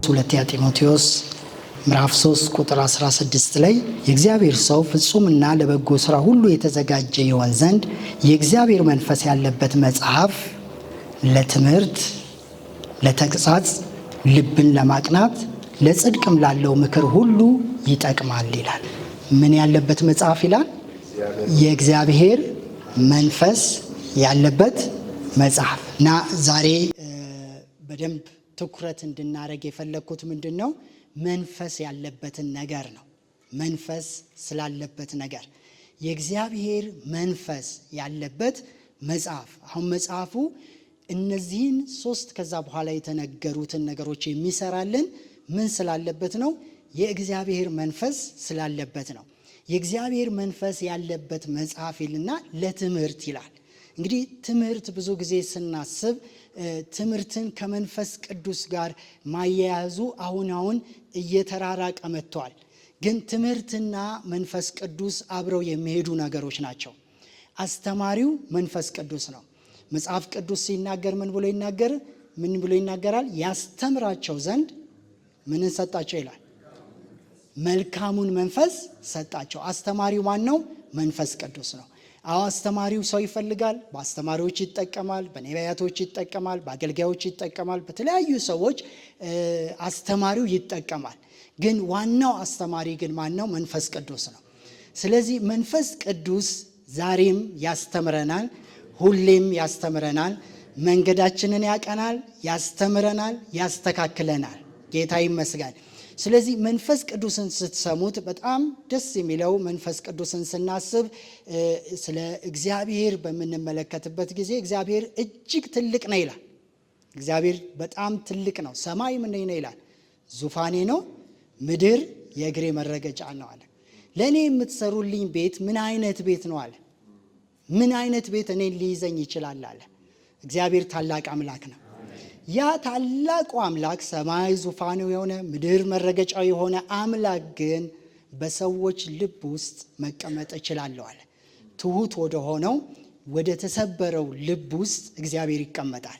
ሁለተኛ ጢሞቴዎስ ምዕራፍ 3 ቁጥር 16 ላይ የእግዚአብሔር ሰው ፍጹምና ለበጎ ሥራ ሁሉ የተዘጋጀ ይሆን ዘንድ የእግዚአብሔር መንፈስ ያለበት መጽሐፍ ለትምህርት፣ ለተግሣጽ፣ ልብን ለማቅናት፣ ለጽድቅም ላለው ምክር ሁሉ ይጠቅማል ይላል። ምን ያለበት መጽሐፍ ይላል? የእግዚአብሔር መንፈስ ያለበት መጽሐፍ። እና ዛሬ በደንብ ትኩረት እንድናደርግ የፈለግኩት ምንድን ነው? መንፈስ ያለበትን ነገር ነው። መንፈስ ስላለበት ነገር የእግዚአብሔር መንፈስ ያለበት መጽሐፍ። አሁን መጽሐፉ እነዚህን 3 ከዛ በኋላ የተነገሩትን ነገሮች የሚሰራልን ምን ስላለበት ነው? የእግዚአብሔር መንፈስ ስላለበት ነው። የእግዚአብሔር መንፈስ ያለበት መጽሐፍ ይልና ለትምህርት ይላል። እንግዲህ ትምህርት ብዙ ጊዜ ስናስብ ትምህርትን ከመንፈስ ቅዱስ ጋር ማያያዙ አሁን እየተራራቀ መጥቷል። ግን ትምህርትና መንፈስ ቅዱስ አብረው የሚሄዱ ነገሮች ናቸው። አስተማሪው መንፈስ ቅዱስ ነው። መጽሐፍ ቅዱስ ሲናገር ምን ብሎ ይናገራል? ያስተምራቸው ዘንድ ምንን ሰጣቸው ይላል? መልካሙን መንፈስ ሰጣቸው። አስተማሪው ማን ነው? መንፈስ ቅዱስ ነው። አስተማሪው ሰው ይፈልጋል። በአስተማሪዎች ይጠቀማል፣ በነቢያቶች ይጠቀማል፣ በአገልጋዮች ይጠቀማል፣ በተለያዩ ሰዎች አስተማሪው ይጠቀማል። ግን ዋናው አስተማሪ ግን ማን ነው? መንፈስ ቅዱስ ነው። ስለዚህ መንፈስ ቅዱስ ዛሬም ያስተምረናል፣ ሁሌም ያስተምረናል፣ መንገዳችንን ያቀናል፣ ያስተምረናል፣ ያስተካክለናል። ጌታ ይመስገን። ስለዚህ መንፈስ ቅዱስን ስትሰሙት በጣም ደስ የሚለው መንፈስ ቅዱስን ስናስብ ስለ እግዚአብሔር በምንመለከትበት ጊዜ እግዚአብሔር እጅግ ትልቅ ነው ይላል። እግዚአብሔር በጣም ትልቅ ነው። ሰማይ ምን ነው ይላል? ዙፋኔ ነው፣ ምድር የእግሬ መረገጫ ነው አለ። ለእኔ የምትሰሩልኝ ቤት ምን አይነት ቤት ነው አለ። ምን አይነት ቤት እኔን ሊይዘኝ ይችላል አለ። እግዚአብሔር ታላቅ አምላክ ነው። ያ ታላቁ አምላክ ሰማይ ዙፋኑ የሆነ ምድር መረገጫው የሆነ አምላክ ግን በሰዎች ልብ ውስጥ መቀመጥ እችላለሁ አለ። ትሁት ወደ ሆነው ወደ ተሰበረው ልብ ውስጥ እግዚአብሔር ይቀመጣል።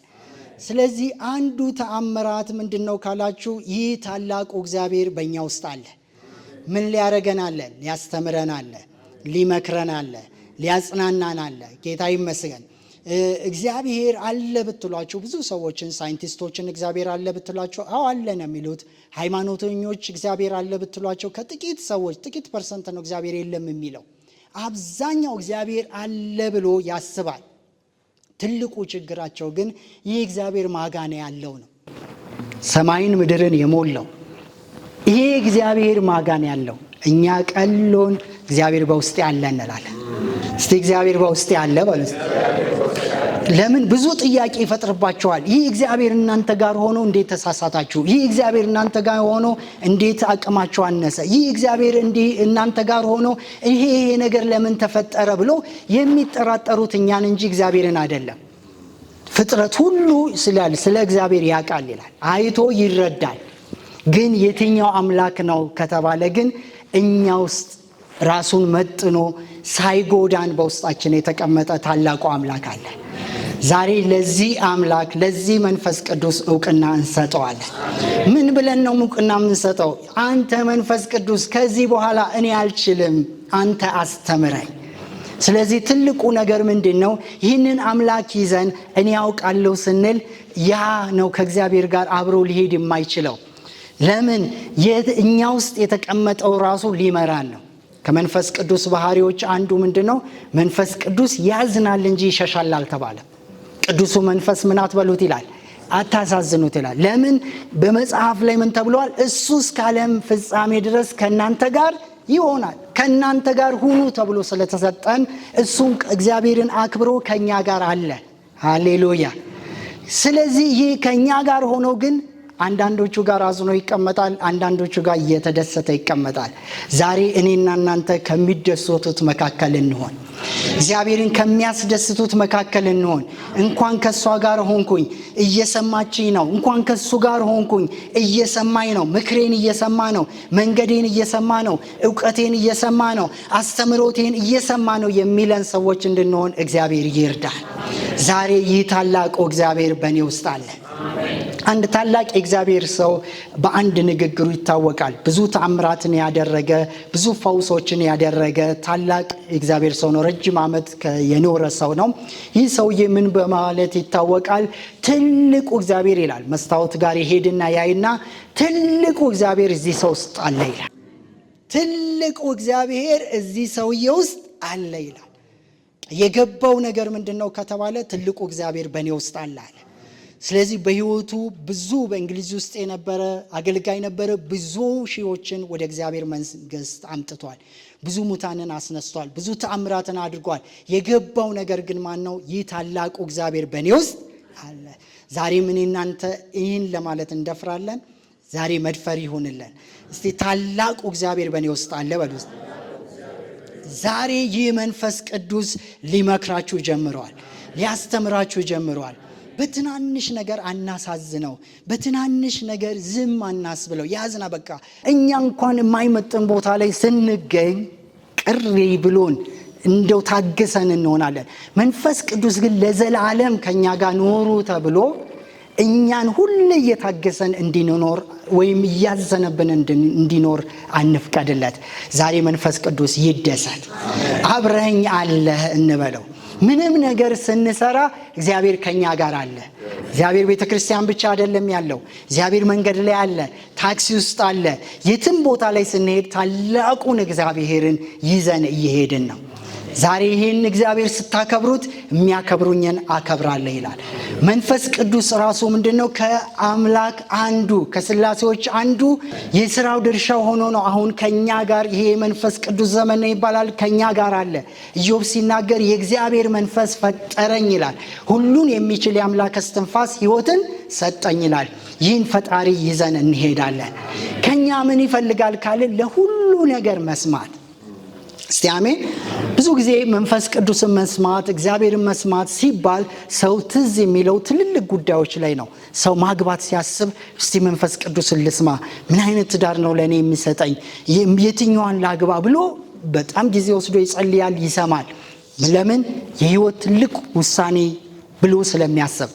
ስለዚህ አንዱ ተአምራት ምንድነው ካላችሁ፣ ይህ ታላቁ እግዚአብሔር በእኛ ውስጥ አለ። ምን ሊያረገን አለ? ሊያስተምረን አለ፣ ሊመክረን አለ፣ ሊያጽናናን አለ። ጌታ ይመስገን። እግዚአብሔር አለ ብትሏቸው ብዙ ሰዎችን ሳይንቲስቶችን እግዚአብሔር አለ ብትሏቸው አዎ አለ ነው የሚሉት። ሃይማኖተኞች እግዚአብሔር አለ ብትሏቸው ከጥቂት ሰዎች ጥቂት ፐርሰንት ነው እግዚአብሔር የለም የሚለው። አብዛኛው እግዚአብሔር አለ ብሎ ያስባል። ትልቁ ችግራቸው ግን ይህ እግዚአብሔር ማጋነ ያለው ነው። ሰማይን ምድርን የሞላው ይሄ እግዚአብሔር ማጋነ ያለው፣ እኛ ቀሎን እግዚአብሔር በውስጥ ያለ እንላለን። እስቲ እግዚአብሔር በውስጥ ያለ በሉት። ለምን ብዙ ጥያቄ ይፈጥርባቸዋል። ይህ እግዚአብሔር እናንተ ጋር ሆኖ እንዴት ተሳሳታችሁ? ይህ እግዚአብሔር እናንተ ጋር ሆኖ እንዴት አቅማችሁ አነሰ? ይህ እግዚአብሔር እንዲህ እናንተ ጋር ሆኖ ይሄ ነገር ለምን ተፈጠረ ብሎ የሚጠራጠሩት እኛን እንጂ እግዚአብሔርን አይደለም። ፍጥረት ሁሉ ስለ እግዚአብሔር ያውቃል ይላል፣ አይቶ ይረዳል። ግን የትኛው አምላክ ነው ከተባለ ግን እኛ ውስጥ ራሱን መጥኖ ሳይጎዳን በውስጣችን የተቀመጠ ታላቁ አምላክ አለ። ዛሬ ለዚህ አምላክ ለዚህ መንፈስ ቅዱስ ዕውቅና እንሰጠዋለን። ምን ብለን ነው ዕውቅና የምንሰጠው? አንተ መንፈስ ቅዱስ ከዚህ በኋላ እኔ አልችልም፣ አንተ አስተምረኝ። ስለዚህ ትልቁ ነገር ምንድን ነው? ይህንን አምላክ ይዘን እኔ ያውቃለሁ ስንል ያ ነው ከእግዚአብሔር ጋር አብሮ ሊሄድ የማይችለው። ለምን? እኛ ውስጥ የተቀመጠው ራሱ ሊመራን ነው። ከመንፈስ ቅዱስ ባህሪዎች አንዱ ምንድን ነው? መንፈስ ቅዱስ ያዝናል እንጂ ይሸሻል አልተባለም። ቅዱሱ መንፈስ ምን አትበሉት ይላል? አታሳዝኑት ይላል። ለምን? በመጽሐፍ ላይ ምን ተብሏል? እሱ እስከ ዓለም ፍጻሜ ድረስ ከእናንተ ጋር ይሆናል። ከእናንተ ጋር ሁኑ ተብሎ ስለተሰጠን እሱም እግዚአብሔርን አክብሮ ከእኛ ጋር አለ። ሃሌሉያ። ስለዚህ ይህ ከእኛ ጋር ሆኖ ግን አንዳንዶቹ ጋር አዝኖ ይቀመጣል፣ አንዳንዶቹ ጋር እየተደሰተ ይቀመጣል። ዛሬ እኔና እናንተ ከሚደሰቱት መካከል እንሆን፣ እግዚአብሔርን ከሚያስደስቱት መካከል እንሆን። እንኳን ከሷ ጋር ሆንኩኝ እየሰማችኝ ነው፣ እንኳን ከሱ ጋር ሆንኩኝ እየሰማኝ ነው፣ ምክሬን እየሰማ ነው፣ መንገዴን እየሰማ ነው፣ ዕውቀቴን እየሰማ ነው፣ አስተምሮቴን እየሰማ ነው የሚለን ሰዎች እንድንሆን እግዚአብሔር ይርዳል። ዛሬ ይህ ታላቁ እግዚአብሔር በእኔ ውስጥ አለ። አንድ ታላቅ የእግዚአብሔር ሰው በአንድ ንግግሩ ይታወቃል። ብዙ ተአምራትን ያደረገ፣ ብዙ ፈውሶችን ያደረገ ታላቅ የእግዚአብሔር ሰው ነው። ረጅም ዓመት የኖረ ሰው ነው። ይህ ሰውዬ ምን በማለት ይታወቃል? ትልቁ እግዚአብሔር ይላል። መስታወት ጋር ይሄድና ያይና ትልቁ እግዚአብሔር እዚህ ሰው ውስጥ አለ ይላል። ትልቁ እግዚአብሔር እዚህ ሰውዬ ውስጥ አለ ይላል። የገባው ነገር ምንድነው ከተባለ ትልቁ እግዚአብሔር በእኔ ውስጥ አለ አለ። ስለዚህ በህይወቱ ብዙ በእንግሊዝ ውስጥ የነበረ አገልጋይ ነበረ። ብዙ ሺዎችን ወደ እግዚአብሔር መንግስት አምጥቷል። ብዙ ሙታንን አስነስቷል። ብዙ ተአምራትን አድርጓል። የገባው ነገር ግን ማን ነው? ይህ ታላቁ እግዚአብሔር በእኔ ውስጥ አለ። ዛሬ ምን እናንተ ይህን ለማለት እንደፍራለን። ዛሬ መድፈር ይሁንልን። እስቲ ታላቁ እግዚአብሔር በእኔ ውስጥ አለ በሉ። ዛሬ ይህ መንፈስ ቅዱስ ሊመክራችሁ ጀምሯል። ሊያስተምራችሁ ጀምሯል። በትናንሽ ነገር አናሳዝነው። በትናንሽ ነገር ዝም አናስብለው። ያዝና በቃ እኛ እንኳን የማይመጥን ቦታ ላይ ስንገኝ ቅሪ ብሎን እንደው ታግሰን እንሆናለን። መንፈስ ቅዱስ ግን ለዘላለም ከኛ ጋር ኖሩ ተብሎ እኛን ሁሌ እየታገሰን እንዲኖር ወይም እያዘነብን እንዲኖር አንፍቀድለት። ዛሬ መንፈስ ቅዱስ ይደሰት። አብረኸኝ አለህ እንበለው። ምንም ነገር ስንሰራ እግዚአብሔር ከኛ ጋር አለ። እግዚአብሔር ቤተክርስቲያን ብቻ አይደለም ያለው። እግዚአብሔር መንገድ ላይ አለ፣ ታክሲ ውስጥ አለ። የትም ቦታ ላይ ስንሄድ ታላቁን እግዚአብሔርን ይዘን እየሄድን ነው። ዛሬ ይህን እግዚአብሔር ስታከብሩት የሚያከብሩኝን አከብራለሁ ይላል። መንፈስ ቅዱስ ራሱ ምንድነው? ከአምላክ አንዱ ከስላሴዎች አንዱ የሥራው ድርሻው ሆኖ ነው አሁን ከኛ ጋር። ይሄ መንፈስ ቅዱስ ዘመን ይባላል። ከኛ ጋር አለ። ኢዮብ ሲናገር የእግዚአብሔር መንፈስ ፈጠረኝ ይላል። ሁሉን የሚችል የአምላክ እስትንፋስ ሕይወትን ሰጠኝ ይላል። ይህን ፈጣሪ ይዘን እንሄዳለን። ከኛ ምን ይፈልጋል ካልን ለሁሉ ነገር መስማት። እስቲ አሜን። ብዙ ጊዜ መንፈስ ቅዱስን መስማት፣ እግዚአብሔርን መስማት ሲባል ሰው ትዝ የሚለው ትልልቅ ጉዳዮች ላይ ነው። ሰው ማግባት ሲያስብ እስቲ መንፈስ ቅዱስን ልስማ፣ ምን አይነት ትዳር ነው ለእኔ የሚሰጠኝ፣ የትኛዋን ላግባ ብሎ በጣም ጊዜ ወስዶ ይጸልያል፣ ይሰማል። ለምን? የህይወት ትልቅ ውሳኔ ብሎ ስለሚያስብ።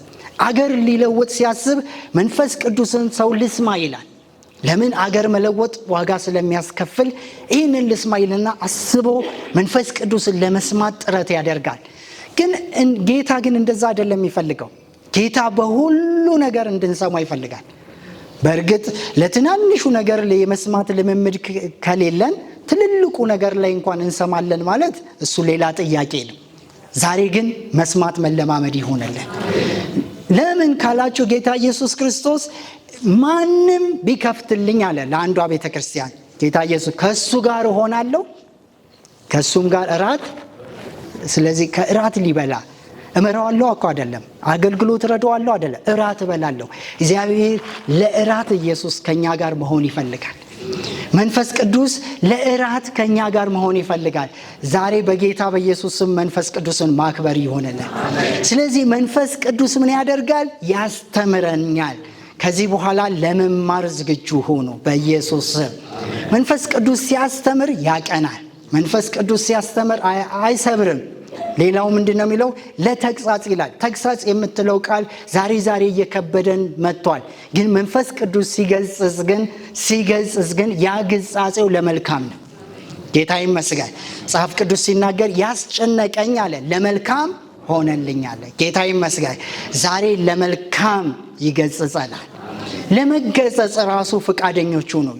አገር ሊለወጥ ሲያስብ መንፈስ ቅዱስን ሰው ልስማ ይላል። ለምን? አገር መለወጥ ዋጋ ስለሚያስከፍል ይህንን ልስማ ይልና አስቦ መንፈስ ቅዱስን ለመስማት ጥረት ያደርጋል። ግን ጌታ ግን እንደዛ አይደለም የሚፈልገው። ጌታ በሁሉ ነገር እንድንሰማ ይፈልጋል። በእርግጥ ለትናንሹ ነገር የመስማት ልምምድ ከሌለን ትልልቁ ነገር ላይ እንኳን እንሰማለን ማለት እሱ ሌላ ጥያቄ ነው። ዛሬ ግን መስማት መለማመድ ይሆንልን። ለምን ካላችሁ ጌታ ኢየሱስ ክርስቶስ ማንም ቢከፍትልኝ አለ ለአንዷ ቤተክርስቲያን። ጌታ ኢየሱስ ከሱ ጋር ሆናለሁ፣ ከሱም ጋር እራት። ስለዚህ ከእራት ሊበላ እመራዋለሁ እኮ አይደለም፣ አገልግሎት ረዳዋለሁ አይደለም፣ እራት እበላለሁ። እግዚአብሔር ለእራት ኢየሱስ ከኛ ጋር መሆን ይፈልጋል። መንፈስ ቅዱስ ለእራት ከኛ ጋር መሆን ይፈልጋል። ዛሬ በጌታ በኢየሱስ ስም መንፈስ ቅዱስን ማክበር ይሆንልን። ስለዚህ መንፈስ ቅዱስ ምን ያደርጋል? ያስተምረኛል። ከዚህ በኋላ ለመማር ዝግጁ ሆኑ በኢየሱስ ስም። መንፈስ ቅዱስ ሲያስተምር ያቀናል። መንፈስ ቅዱስ ሲያስተምር አይሰብርም። ሌላው ምንድነው የሚለው? ለተግሳጽ ይላል። ተግሳጽ የምትለው ቃል ዛሬ እየከበደን መጥቷል። ግን መንፈስ ቅዱስ ሲገጽጽ ግን ያ ግጻጼው ለመልካም ነው። ጌታ ይመስገን። መጽሐፍ ቅዱስ ሲናገር ያስጨነቀኝ አለ ለመልካም ሆነልኝ አለ። ጌታ ይመስገን። ዛሬ ለመልካም ይገጽጸናል። ለመገጸጽ ራሱ ፈቃደኞቹ ነው።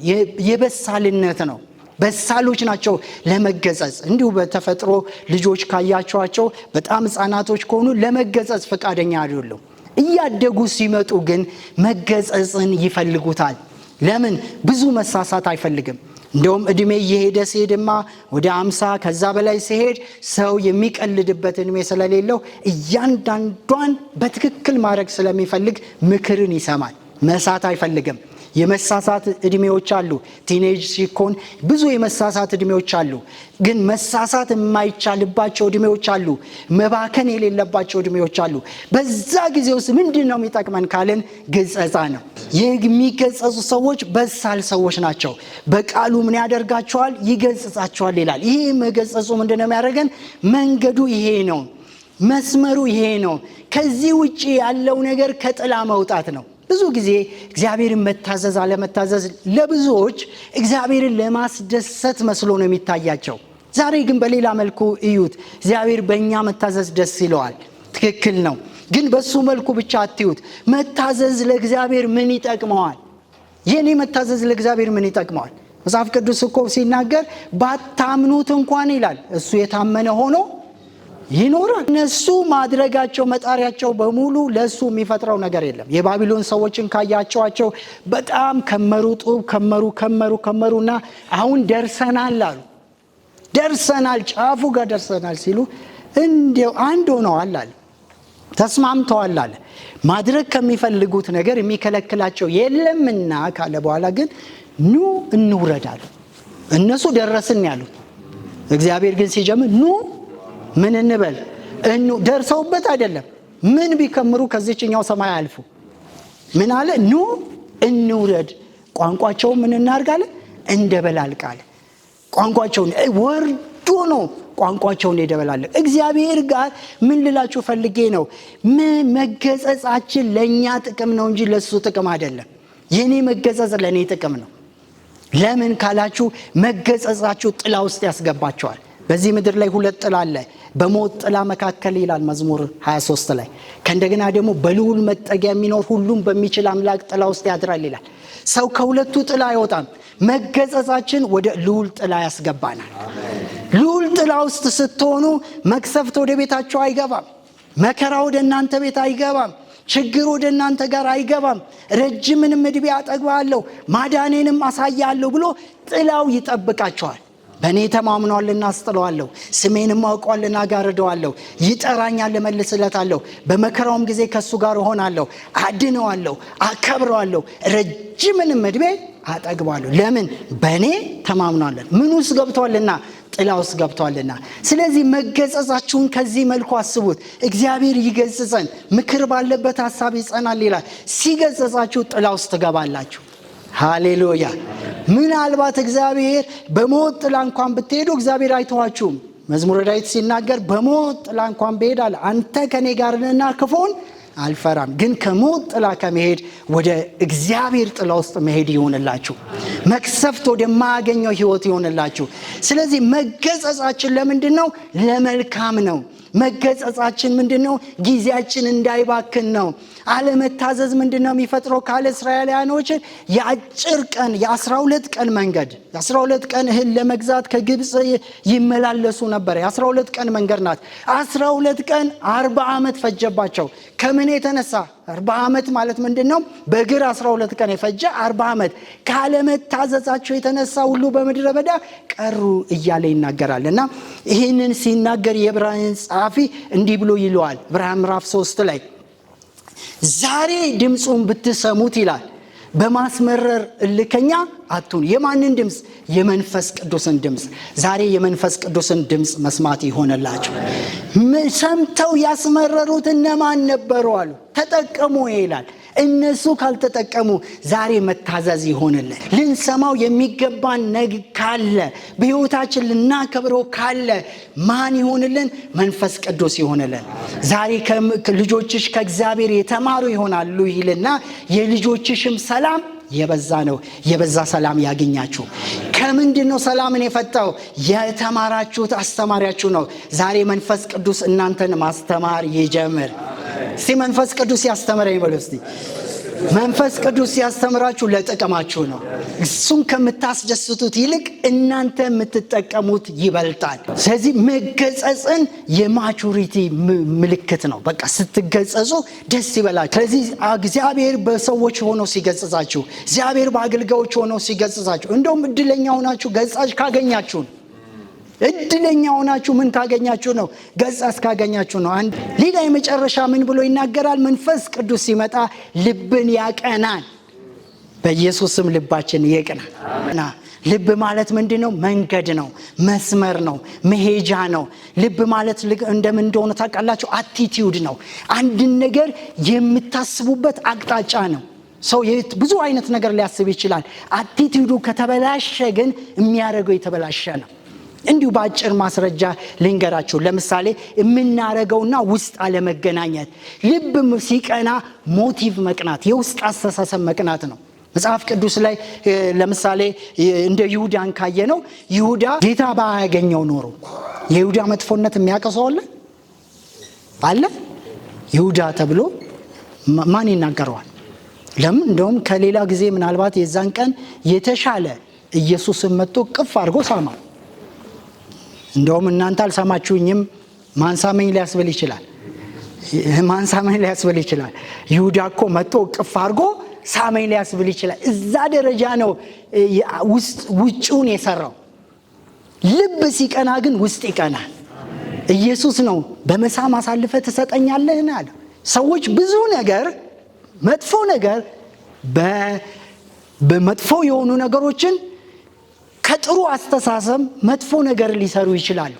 የበሳልነት ነው። በሳሎች ናቸው ለመገጸጽ። እንዲሁ በተፈጥሮ ልጆች ካያቸዋቸው በጣም ሕፃናቶች ከሆኑ ለመገጸጽ ፈቃደኛ አይደሉም። እያደጉ ሲመጡ ግን መገጸጽን ይፈልጉታል። ለምን? ብዙ መሳሳት አይፈልግም። እንደውም እድሜ እየሄደ ሲሄድማ ወደ 50 ከዛ በላይ ሲሄድ ሰው የሚቀልድበት እድሜ ስለሌለው እያንዳንዷን በትክክል ማድረግ ስለሚፈልግ ምክርን ይሰማል። መሳት አይፈልግም። የመሳሳት እድሜዎች አሉ። ቲኔጅ ሲኮን ብዙ የመሳሳት እድሜዎች አሉ። ግን መሳሳት የማይቻልባቸው እድሜዎች አሉ። መባከን የሌለባቸው እድሜዎች አሉ። በዛ ጊዜ ውስጥ ምንድነው የሚጠቅመን ካልን ግጸጻ ነው። የሚገጸጹ ሰዎች በሳል ሰዎች ናቸው። በቃሉ ምን ያደርጋቸዋል? ይገጽጻቸዋል ይላል። ይሄ መገጸጹ ምንድነው የሚያደርገን? መንገዱ ይሄ ነው፣ መስመሩ ይሄ ነው። ከዚህ ውጪ ያለው ነገር ከጥላ መውጣት ነው። ብዙ ጊዜ እግዚአብሔርን መታዘዝ አለመታዘዝ ለብዙዎች እግዚአብሔርን ለማስደሰት መስሎ ነው የሚታያቸው። ዛሬ ግን በሌላ መልኩ እዩት። እግዚአብሔር በእኛ መታዘዝ ደስ ይለዋል። ትክክል ነው። ግን በሱ መልኩ ብቻ አትዩት። መታዘዝ ለእግዚአብሔር ምን ይጠቅመዋል? የኔ መታዘዝ ለእግዚአብሔር ምን ይጠቅመዋል? መጽሐፍ ቅዱስ እኮ ሲናገር ባታምኑት እንኳን ይላል እሱ የታመነ ሆኖ ይኖራል። እነሱ ማድረጋቸው መጣሪያቸው በሙሉ ለሱ የሚፈጥረው ነገር የለም። የባቢሎን ሰዎችን ካያቸዋቸው በጣም ከመሩ፣ ጡብ ከመሩና አሁን ደርሰናል አሉ። ደርሰናል፣ ጫፉ ጋር ደርሰናል ሲሉ እንዲያው አንድ ሆነዋል አለ፣ ተስማምተዋል አለ። ማድረግ ከሚፈልጉት ነገር የሚከለክላቸው የለምና ካለ በኋላ ግን ኑ እንውረዳሉ። እነሱ ደረስን ያሉት፣ እግዚአብሔር ግን ሲጀምር ኑ ምን እንበል ደርሰውበት አይደለም። ምን ቢከምሩ ከዚህኛው ሰማይ አልፉ። ምን አለ? ኑ እንውረድ። ቋንቋቸው ምን እናርጋለን? እንደበላልቃለን። ቋንቋቸውን ወርዶ ነው ቋንቋቸውን ይደበላልቅ። እግዚአብሔር ጋር ምን ልላችሁ ፈልጌ ነው፣ መገጸጻችን ለኛ ጥቅም ነው እንጂ ለሱ ጥቅም አይደለም። የኔ መገጸጽ ለኔ ጥቅም ነው። ለምን ካላችሁ መገጸጻችሁ ጥላ ውስጥ ያስገባቸዋል። በዚህ ምድር ላይ ሁለት ጥላ አለ። በሞት ጥላ መካከል ይላል መዝሙር 23 ላይ። ከእንደገና ደግሞ በልዑል መጠጊያ የሚኖር ሁሉም በሚችል አምላክ ጥላ ውስጥ ያድራል ይላል። ሰው ከሁለቱ ጥላ አይወጣም። መገጸጻችን ወደ ልዑል ጥላ ያስገባናል። ልዑል ጥላ ውስጥ ስትሆኑ መቅሰፍት ወደ ቤታቸው አይገባም። መከራ ወደ እናንተ ቤት አይገባም። ችግር ወደ እናንተ ጋር አይገባም። ረጅምንም ዕድሜ አጠግባለሁ ማዳኔንም አሳያለሁ ብሎ ጥላው ይጠብቃቸዋል። በእኔ ተማምኗልና አስጥለዋለሁ፣ ስሜንም አውቋልና አጋርደዋለሁ። ይጠራኛል፣ እመልስለታለሁ። በመከራውም ጊዜ ከሱ ጋር እሆናለሁ፣ አድነዋለሁ፣ አከብረዋለሁ፣ ረጅምንም ዕድሜ አጠግባለሁ። ለምን? በእኔ ተማምኗልና። ምን ውስጥ ገብቷልና? ጥላ ውስጥ ገብቷልና። ስለዚህ መገጸጻችሁን ከዚህ መልኩ አስቡት። እግዚአብሔር ይገጽጸን፣ ምክር ባለበት ሐሳብ ይጸናል ይላል። ሲገጽጻችሁ ጥላ ውስጥ ትገባላችሁ። ሃሌሉያ። ምናልባት እግዚአብሔር በሞት ጥላ እንኳን ብትሄዱ እግዚአብሔር አይተዋችሁም። መዝሙረ ዳዊት ሲናገር በሞት ጥላ እንኳን ብሄድ አለ አንተ ከኔ ጋር ነህና ክፉን አልፈራም። ግን ከሞት ጥላ ከመሄድ ወደ እግዚአብሔር ጥላ ውስጥ መሄድ ይሆንላችሁ። መቅሰፍት ወደማያገኘው ህይወት ይሆንላችሁ። ስለዚህ መገጸጻችን ለምንድን ነው? ለመልካም ነው። መገጸጻችን ምንድነው? ጊዜያችን እንዳይባክን ነው። አለመታዘዝ ምንድነው የሚፈጥረው? ካለ እስራኤላውያኖች የአጭር ቀን የ12 ቀን መንገድ የ12 ቀን እህል ለመግዛት ከግብፅ ይመላለሱ ነበር። የ12 ቀን መንገድ ናት። 12 ቀን 40 ዓመት ፈጀባቸው። ከምን የተነሳ? 40 ዓመት ማለት ምንድነው? በእግር 12 ቀን የፈጀ 40 ዓመት ካለመታዘዛቸው የተነሳ ሁሉ በምድረ በዳ ቀሩ እያለ ይናገራል። እና ይህንን ሲናገር የዕብራውያን ጸሐፊ እንዲህ ብሎ ይለዋል። ዕብራውያን ምዕራፍ 3 ላይ ዛሬ ድምፁን ብትሰሙት ይላል በማስመረር እልከኛ አትሁኑ። የማንን ድምፅ? የመንፈስ ቅዱስን ድምፅ። ዛሬ የመንፈስ ቅዱስን ድምፅ መስማት ይሆንላችሁ። ሰምተው ያስመረሩት እነማን ነበሩ አሉ? ተጠቀሙ ይላል። እነሱ ካልተጠቀሙ ዛሬ መታዘዝ ይሆንልን። ልንሰማው የሚገባን ነገር ካለ በሕይወታችን ልናከብረው ካለ ማን ይሆንልን? መንፈስ ቅዱስ ይሆንልን። ዛሬ ልጆችሽ ከእግዚአብሔር የተማሩ ይሆናሉ ይልና የልጆችሽም ሰላም የበዛ ነው። የበዛ ሰላም ያገኛችሁ። ከምንድን ነው ሰላምን የፈታው? የተማራችሁት አስተማሪያችሁ ነው። ዛሬ መንፈስ ቅዱስ እናንተን ማስተማር ይጀምር። እስቲ መንፈስ ቅዱስ ያስተምረኝ በሉ እስቲ። መንፈስ ቅዱስ ያስተምራችሁ ለጥቅማችሁ ነው። እሱን ከምታስደስቱት ይልቅ እናንተ የምትጠቀሙት ይበልጣል። ስለዚህ መገጸጽን የማቹሪቲ ምልክት ነው። በቃ ስትገጸጹ ደስ ይበላችሁ። ስለዚህ እግዚአብሔር በሰዎች ሆኖ ሲገጽጻችሁ፣ እግዚአብሔር በአገልጋዮች ሆኖ ሲገጽጻችሁ፣ እንደውም እድለኛ ሆናችሁ ገጻጭ ካገኛችሁ ነው። እድለኛ ሆናችሁ ምን ካገኛችሁ ነው? ገጻስ ካገኛችሁ ነው። አንድ ሌላ የመጨረሻ ምን ብሎ ይናገራል? መንፈስ ቅዱስ ሲመጣ ልብን ያቀናል። በኢየሱስም ልባችን ይቅና። ልብ ማለት ምንድነው? መንገድ ነው፣ መስመር ነው፣ መሄጃ ነው። ልብ ማለት እንደምን እንደሆነ ታውቃላችሁ? አቲቲዩድ ነው። አንድን ነገር የምታስቡበት አቅጣጫ ነው። ሰው ብዙ አይነት ነገር ሊያስብ ይችላል። አቲቲዩዱ ከተበላሸ ግን የሚያደርገው የተበላሸ ነው። እንዲሁ በአጭር ማስረጃ ልንገራችሁ። ለምሳሌ የምናረገውና ውስጥ አለመገናኘት። ልብ ሲቀና ሞቲቭ መቅናት፣ የውስጥ አስተሳሰብ መቅናት ነው። መጽሐፍ ቅዱስ ላይ ለምሳሌ እንደ ይሁዳን ካየነው ይሁዳ ጌታ ባያገኘው ኖሮ የይሁዳ መጥፎነት የሚያቀሰው አለ? ይሁዳ ተብሎ ማን ይናገረዋል? ለምን? እንደውም ከሌላ ጊዜ ምናልባት የዛን ቀን የተሻለ ኢየሱስን መጥቶ ቅፍ አድርጎ ሳማ። እንደውም እናንተ አልሰማችሁኝም ማንሳመኝ ሊያስብል ይችላል። ይሁዳ እኮ መጥቶ ቅፍ አድርጎ ሳመኝ ሊያስብል ይችላል። እዛ ደረጃ ነው ውጭውን የሰራው። ልብ ሲቀና ግን ውስጥ ይቀናል። ኢየሱስ ነው በመሳም አሳልፈ ትሰጠኛለህ አለ። ሰዎች ብዙ ነገር መጥፎ ነገር በመጥፎ የሆኑ ነገሮችን ከጥሩ አስተሳሰብ መጥፎ ነገር ሊሰሩ ይችላሉ።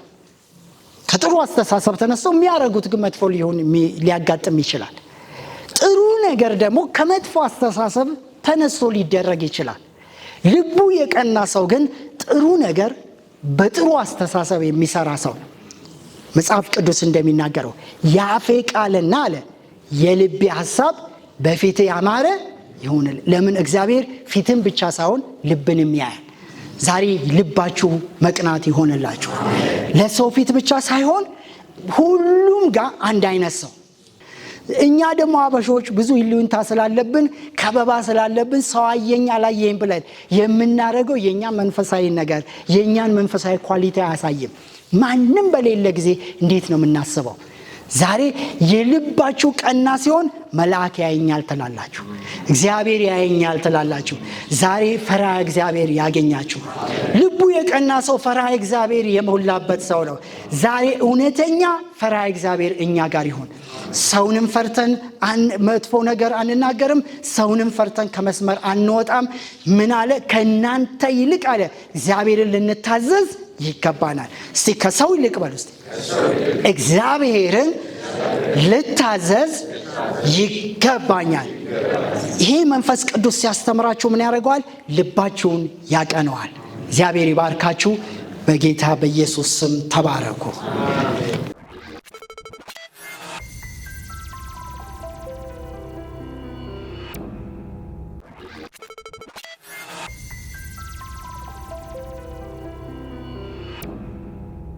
ከጥሩ አስተሳሰብ ተነስተው የሚያደርጉት ግን መጥፎ ሊያጋጥም ይችላል። ጥሩ ነገር ደግሞ ከመጥፎ አስተሳሰብ ተነስቶ ሊደረግ ይችላል። ልቡ የቀና ሰው ግን ጥሩ ነገር በጥሩ አስተሳሰብ የሚሰራ ሰው ነው። መጽሐፍ ቅዱስ እንደሚናገረው የአፌ ቃልና አለ የልቤ ሐሳብ በፊት ያማረ ይሁን። ለምን? እግዚአብሔር ፊትን ብቻ ሳይሆን ልብንም ያያል። ዛሬ ልባችሁ መቅናት ይሆንላችሁ። ለሰው ፊት ብቻ ሳይሆን ሁሉም ጋር አንድ አይነት ሰው። እኛ ደግሞ አበሾች ብዙ ይሉኝታ ስላለብን ከበባ ስላለብን ሰው አየኝ አላየኝ ብለን የምናደርገው የኛ መንፈሳዊ ነገር የኛን መንፈሳዊ ኳሊቲ አያሳይም። ማንም በሌለ ጊዜ እንዴት ነው የምናስበው? ዛሬ የልባችሁ ቀና ሲሆን መልአክ ያየኛል ትላላችሁ፣ እግዚአብሔር ያየኛል ትላላችሁ። ዛሬ ፈሪሃ እግዚአብሔር ያገኛችሁ። ልቡ የቀና ሰው ፈሪሃ እግዚአብሔር የሞላበት ሰው ነው። ዛሬ እውነተኛ ፈሪሃ እግዚአብሔር እኛ ጋር ይሁን። ሰውንም ፈርተን መጥፎ ነገር አንናገርም። ሰውንም ፈርተን ከመስመር አንወጣም። ምን አለ? ከእናንተ ይልቅ አለ እግዚአብሔርን ልንታዘዝ ይገባናል። እስቲ ከሰው ይልቅ በሉ። እስቲ እግዚአብሔርን ልታዘዝ ይገባኛል። ይሄ መንፈስ ቅዱስ ሲያስተምራችሁ ምን ያደርገዋል? ልባችሁን ያቀነዋል። እግዚአብሔር ይባርካችሁ። በጌታ በኢየሱስ ስም ተባረኩ።